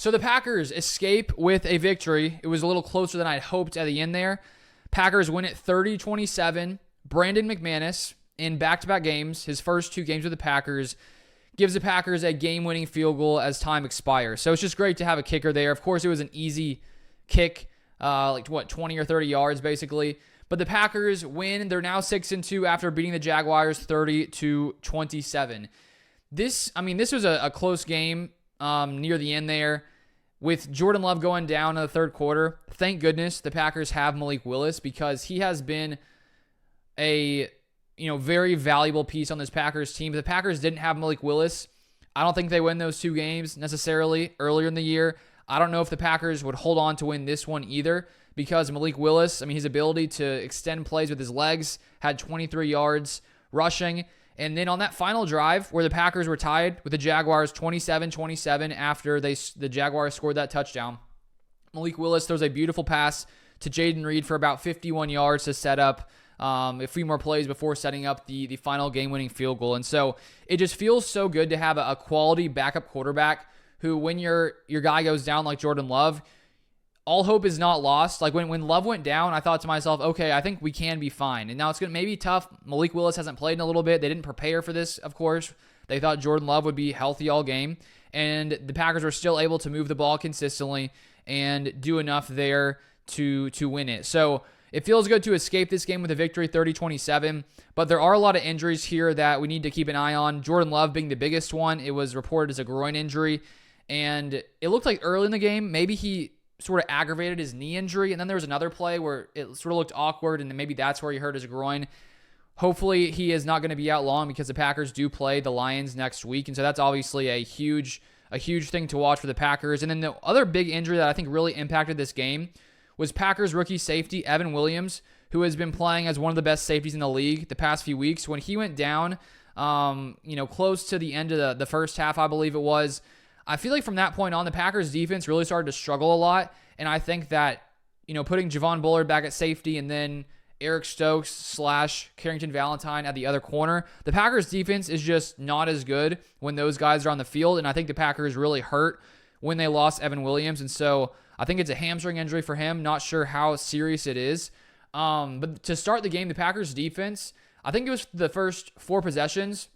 So the Packers escape with a victory. It was a little closer than I'd hoped at the end there. Packers win it 30-27. Brandon McManus, in back-to-back games, his first 2 games with the Packers, gives the Packers a game-winning field goal as time expires. So it's just great to have a kicker there. Of course, it was an easy kick, 20 or 30 yards basically. But the Packers win. They're now 6-2 after beating the Jaguars 30-27. This was a close game near the end there. With Jordan Love going down in the third quarter, thank goodness the Packers have Malik Willis, because he has been a very valuable piece on this Packers team. If the Packers didn't have Malik Willis, I don't think they win those 2 games necessarily earlier in the year. I don't know if the Packers would hold on to win this one either, because Malik Willis, his ability to extend plays with his legs, had 23 yards rushing. And then on that final drive where the Packers were tied with the Jaguars 27-27 after the Jaguars scored that touchdown, Malik Willis throws a beautiful pass to Jaden Reed for about 51 yards to set up a few more plays before setting up the final game-winning field goal. And so it just feels so good to have a quality backup quarterback who, when your guy goes down like Jordan Love, all hope is not lost. Like when Love went down, I thought to myself, okay, I think we can be fine. And now it's going to maybe be tough. Malik Willis hasn't played in a little bit. They didn't prepare for this, of course. They thought Jordan Love would be healthy all game. And the Packers were still able to move the ball consistently and do enough there to win it. So it feels good to escape this game with a victory, 30-27. But there are a lot of injuries here that we need to keep an eye on. Jordan Love being the biggest one. It was reported as a groin injury. And it looked like early in the game, maybe he sort of aggravated his knee injury, and then there was another play where it sort of looked awkward, and maybe that's where he hurt his groin. Hopefully he is not going to be out long, because the Packers do play the Lions next week, and so that's obviously a huge thing to watch for the Packers. And then the other big injury that I think really impacted this game was Packers rookie safety Evan Williams, who has been playing as one of the best safeties in the league the past few weeks. When he went down, close to the end of the first half, I believe it was, I feel like from that point on, the Packers defense really started to struggle a lot. And I think that, putting Javon Bullard back at safety and then Eric Stokes / Carrington Valentine at the other corner, the Packers defense is just not as good when those guys are on the field. And I think the Packers really hurt when they lost Evan Williams. And so I think it's a hamstring injury for him. Not sure how serious it is. But to start the game, the Packers defense, I think it was the first 4 possessions,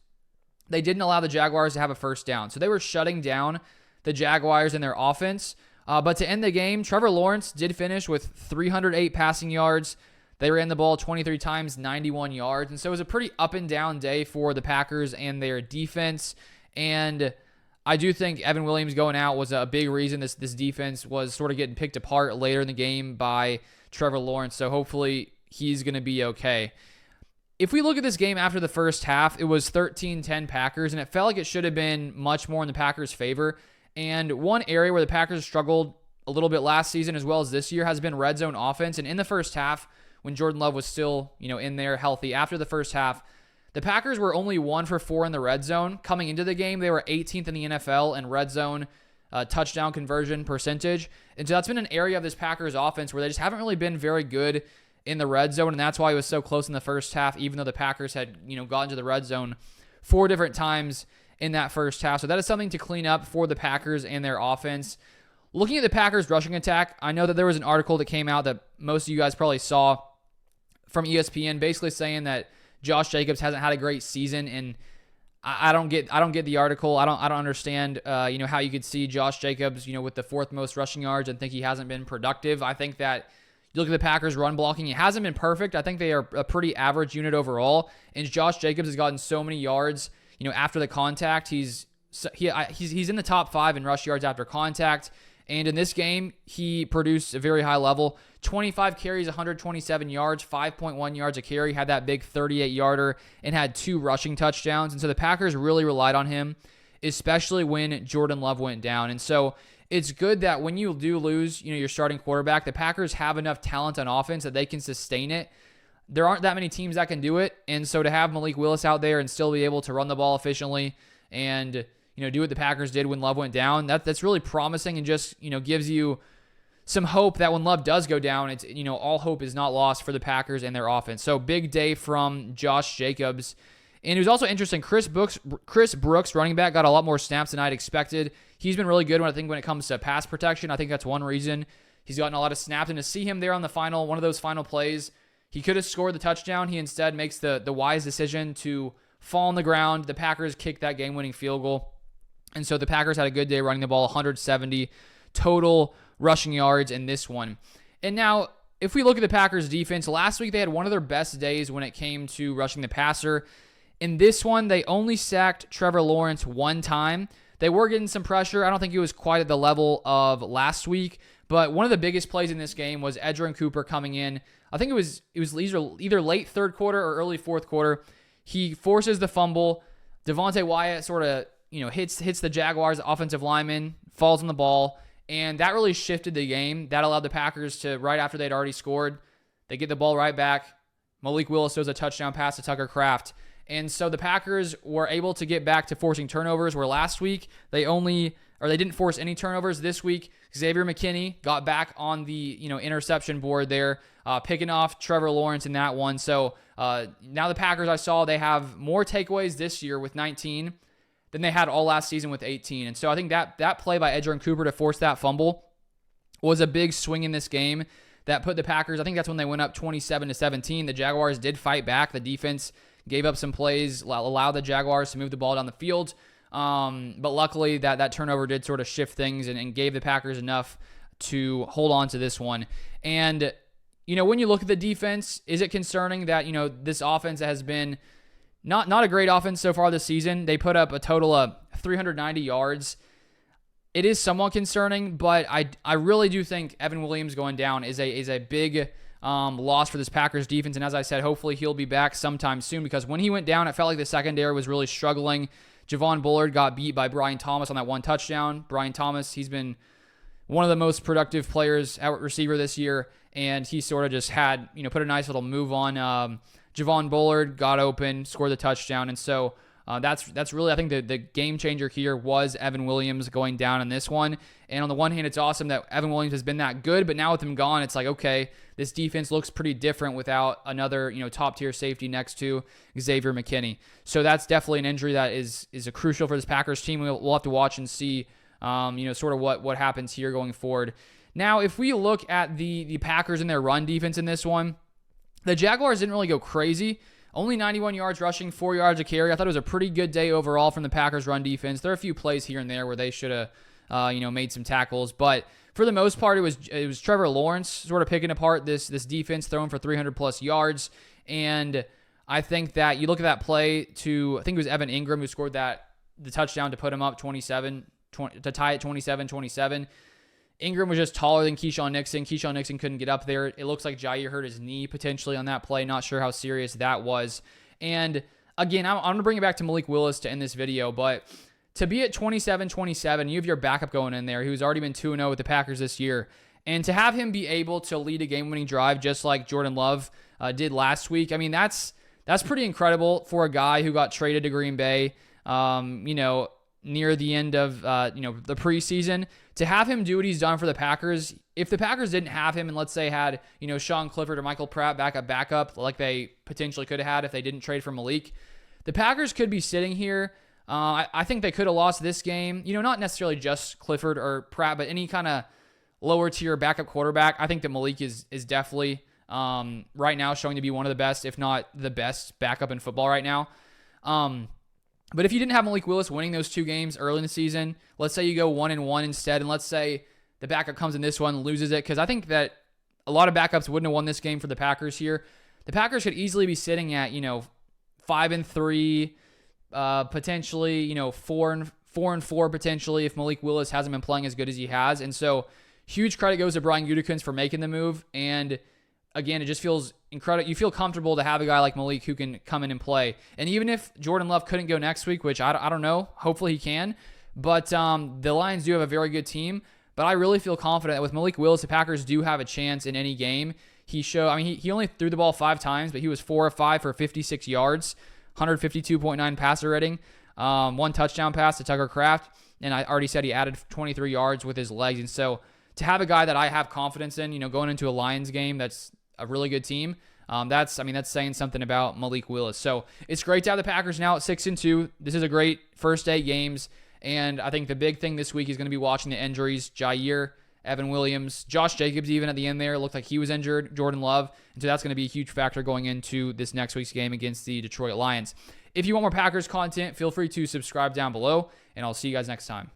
they didn't allow the Jaguars to have a first down. So they were shutting down the Jaguars in their offense. But to end the game, Trevor Lawrence did finish with 308 passing yards. They ran the ball 23 times, 91 yards. And so it was a pretty up and down day for the Packers and their defense. And I do think Evan Williams going out was a big reason this defense was sort of getting picked apart later in the game by Trevor Lawrence. So hopefully he's going to be okay. If we look at this game after the first half, it was 13-10 Packers, and it felt like it should have been much more in the Packers' favor. And one area where the Packers struggled a little bit last season as well as this year has been red zone offense. And in the first half, when Jordan Love was still, in there healthy, after the first half, the Packers were only 1 for 4 in the red zone. Coming into the game, they were 18th in the NFL in red zone touchdown conversion percentage. And so that's been an area of this Packers offense where they just haven't really been very good in the red zone, and that's why it was so close in the first half, even though the Packers had, gotten to the red zone 4 different times in that first half. So that is something to clean up for the Packers and their offense. Looking at the Packers rushing attack, I know that there was an article that came out that most of you guys probably saw from ESPN, basically saying that Josh Jacobs hasn't had a great season, and I don't get the article. I don't understand how you could see Josh Jacobs, with the 4th most rushing yards and think he hasn't been productive. I think that you look at the Packers run blocking, it hasn't been perfect. I think they are a pretty average unit overall. And Josh Jacobs has gotten so many yards, after the contact. He's in the top 5 in rush yards after contact. And in this game, he produced a very high level. 25 carries, 127 yards, 5.1 yards a carry, had that big 38-yarder, and had 2 rushing touchdowns. And so the Packers really relied on him, especially when Jordan Love went down. And so it's good that when you do lose, your starting quarterback, the Packers have enough talent on offense that they can sustain it. There aren't that many teams that can do it. And so to have Malik Willis out there and still be able to run the ball efficiently and, do what the Packers did when Love went down, that's really promising and just, gives you some hope that when Love does go down, it's, all hope is not lost for the Packers and their offense. So big day from Josh Jacobs. And it was also interesting, Chris Brooks, running back, got a lot more snaps than I'd expected. he's been really good when it comes to pass protection. I think that's one reason he's gotten a lot of snaps. And to see him there on the one of those final plays, he could have scored the touchdown. He instead makes the wise decision to fall on the ground. The Packers kick that game-winning field goal. And so the Packers had a good day running the ball, 170 total rushing yards in this one. And now, if we look at the Packers defense, last week they had one of their best days when it came to rushing the passer. In this one, they only sacked Trevor Lawrence one time. They were getting some pressure. I don't think it was quite at the level of last week, but one of the biggest plays in this game was Edgerrin Cooper coming in. I think it was either late third quarter or early fourth quarter. He forces the fumble. Devontae Wyatt sort of hits the Jaguars offensive lineman, falls on the ball, and that really shifted the game. That allowed the Packers to, right after they'd already scored, they get the ball right back. Malik Willis throws a touchdown pass to Tucker Kraft. And so the Packers were able to get back to forcing turnovers, where last week they didn't force any turnovers. This week, Xavier McKinney got back on the interception board there, picking off Trevor Lawrence in that one. So now the Packers, I saw, they have more takeaways this year with 19 than they had all last season with 18. And so I think that play by Edgerrin Cooper to force that fumble was a big swing in this game that put the Packers, I think that's when they went up 27-17. The Jaguars did fight back. The defense gave up some plays, allowed the Jaguars to move the ball down the field. But luckily that turnover did sort of shift things and gave the Packers enough to hold on to this one. And, when you look at the defense, is it concerning that, this offense has been not a great offense so far this season? They put up a total of 390 yards. It is somewhat concerning, but I really do think Evan Williams going down is a big loss for this Packers defense. And as I said, hopefully he'll be back sometime soon, because when he went down, it felt like the secondary was really struggling. Javon Bullard got beat by Brian Thomas on that one touchdown. Brian Thomas, he's been one of the most productive players at receiver this year, and he sort of just had, put a nice little move on. Javon Bullard got open, scored the touchdown, and so that's really, I think, the game changer here was Evan Williams going down in this one. And on the one hand, it's awesome that Evan Williams has been that good, but now with him gone, it's like, okay, this defense looks pretty different without another top-tier safety next to Xavier McKinney. So that's definitely an injury that is a crucial for this Packers team. We'll have to watch and see sort of what happens here going forward. Now, if we look at the Packers and their run defense in this one, the Jaguars didn't really go crazy. Only 91 yards rushing, 4 yards a carry. I thought it was a pretty good day overall from the Packers run defense. There are a few plays here and there where they should have made some tackles, but for the most part, it was Trevor Lawrence sort of picking apart this defense, throwing for 300 plus yards. And I think that you look at that play I think it was Evan Ingram who scored the touchdown to put him up to tie at 27-27. Ingram was just taller than Keyshawn Nixon. Keyshawn Nixon couldn't get up there. It looks like Jair hurt his knee potentially on that play. Not sure how serious that was. And again, I'm going to bring it back to Malik Willis to end this video, but to be at 27-27, you have your backup going in there who's already been 2-0 with the Packers this year, and to have him be able to lead a game-winning drive just like Jordan Love did last week, I mean, that's pretty incredible for a guy who got traded to Green Bay, near the end of the preseason. To have him do what he's done for the Packers, if the Packers didn't have him and let's say had Sean Clifford or Michael Pratt backup like they potentially could have had if they didn't trade for Malik, the Packers could be sitting here. I think they could have lost this game. Not necessarily just Clifford or Pratt, but any kind of lower tier backup quarterback. I think that Malik is definitely right now showing to be one of the best, if not the best backup in football right now. But if you didn't have Malik Willis winning those two games early in the season, let's say you go 1-1 instead, and let's say the backup comes in this one and loses it, because I think that a lot of backups wouldn't have won this game for the Packers here. The Packers could easily be sitting at 5-3, potentially 4-4 potentially if Malik Willis hasn't been playing as good as he has. And so huge credit goes to Brian Gutekunst for making the move. And again, it just feels incredible. You feel comfortable to have a guy like Malik who can come in and play. And even if Jordan Love couldn't go next week, which I don't know, hopefully he can. But the Lions do have a very good team. But I really feel confident that with Malik Willis, the Packers do have a chance in any game. He only threw the ball 5 times, but he was 4 of 5 for 56 yards, 152.9 passer rating, 1 touchdown pass to Tucker Kraft. And I already said he added 23 yards with his legs. And so to have a guy that I have confidence in, going into a Lions game that's a really good team, that's saying something about Malik Willis. So it's great to have the Packers now at 6-2. This is a great first 8 games. And I think the big thing this week is going to be watching the injuries. Jair, Evan Williams, Josh Jacobs even at the end there looked like he was injured, Jordan Love. And so that's going to be a huge factor going into this next week's game against the Detroit Lions. If you want more Packers content, feel free to subscribe down below, and I'll see you guys next time.